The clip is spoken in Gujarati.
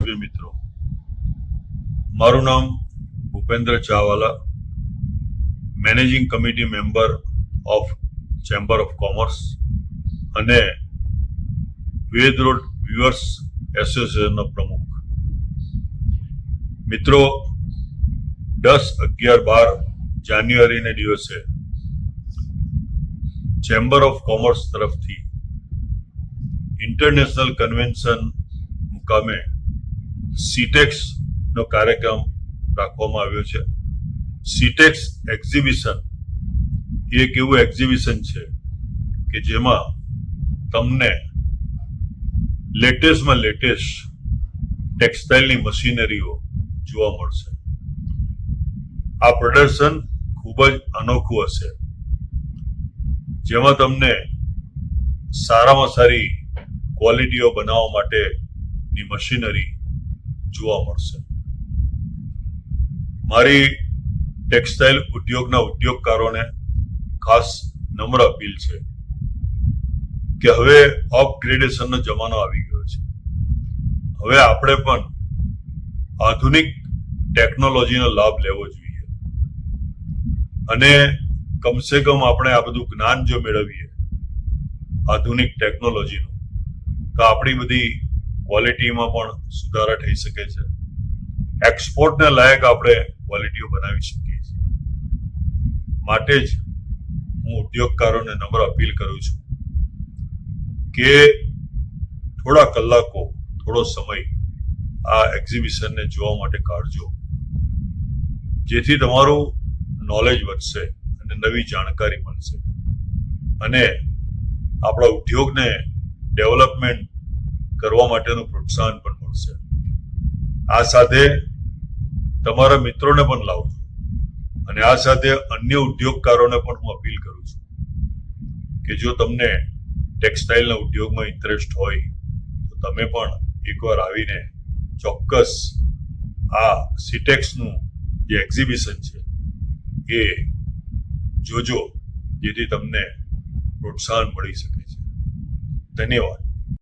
સભ્ય મિત્રો, મારું નામ Bhupendra Chawala, managing committee member of chamber of commerce અને વેદ રોડ વ્યુઅર્સ એસોસિએશનનો પ્રમુખ. મિત્રો, 10, 11, 12 જાન્યુઆરીને દિવસે ચેમ્બર ઓફ કોમર્સ તરફથી ઇન્ટરનેશનલ કન્વેન્શન મુકામે સીટેક્સ નો કાર્યક્રમ રાખવામાં આવ્યો છે. સીટેક્સ એક્ઝિબિશન એક એવું એક્ઝિબિશન છે કે જેમાં તમને લેટેસ્ટમાં લેટેસ્ટ ટેક્સટાઇલની મશીનરીઓ જોવા મળશે. આ પ્રદર્શન ખૂબ જ અનોખું હશે, જેમાં તમને સારામાં સારી ક્વોલિટીઓ બનાવવા માટેની મશીનરી જોવા મળશે. મારી ટેક્સટાઇલ ઉદ્યોગના ઉદ્યોગકારોને ખાસ નમ્ર અપીલ છે કે હવે અપગ્રેડેશનનો જમાનો આવી ગયો છે. હવે આપણે પણ આધુનિક ટેકનોલોજીનો લાભ લેવો જોઈએ અને કમસે કમ આપણે આ બધું જ્ઞાન જો મેળવીએ આધુનિક ટેકનોલોજીનું, તો આપણી બધી ક્વોલિટીમાં પણ સુધારા થઈ શકે છે. એક્સપોર્ટને લાયક આપણે ક્વોલિટીઓ બનાવી શકીએ છીએ. માટે જ હું ઉદ્યોગકારોને નમ્ર અપીલ કરું છું કે થોડા કલાકો, થોડો સમય આ એક્ઝિબિશનને જોવા માટે કાઢજો, જેથી તમારું નોલેજ વધશે અને નવી જાણકારી મળશે અને આપણા ઉદ્યોગને ડેવલપમેન્ટ કરવા માટેનું પ્રોત્સાહન પણ મળશે. આ સાથે તમારા મિત્રોને પણ લાવજો અને આ સાથે અન્ય ઉદ્યોગકારોને પણ હું અપીલ કરું છું કે જો તમને ટેક્સટાઇલના ઉદ્યોગમાં ઇન્ટરેસ્ટ હોય તો તમે પણ એકવાર આવીને ચોક્કસ આ સીટેક્સનું જે એક્ઝિબિશન છે એ જોજો, જેથી તમને પ્રોત્સાહન મળી શકે છે. ધન્યવાદ.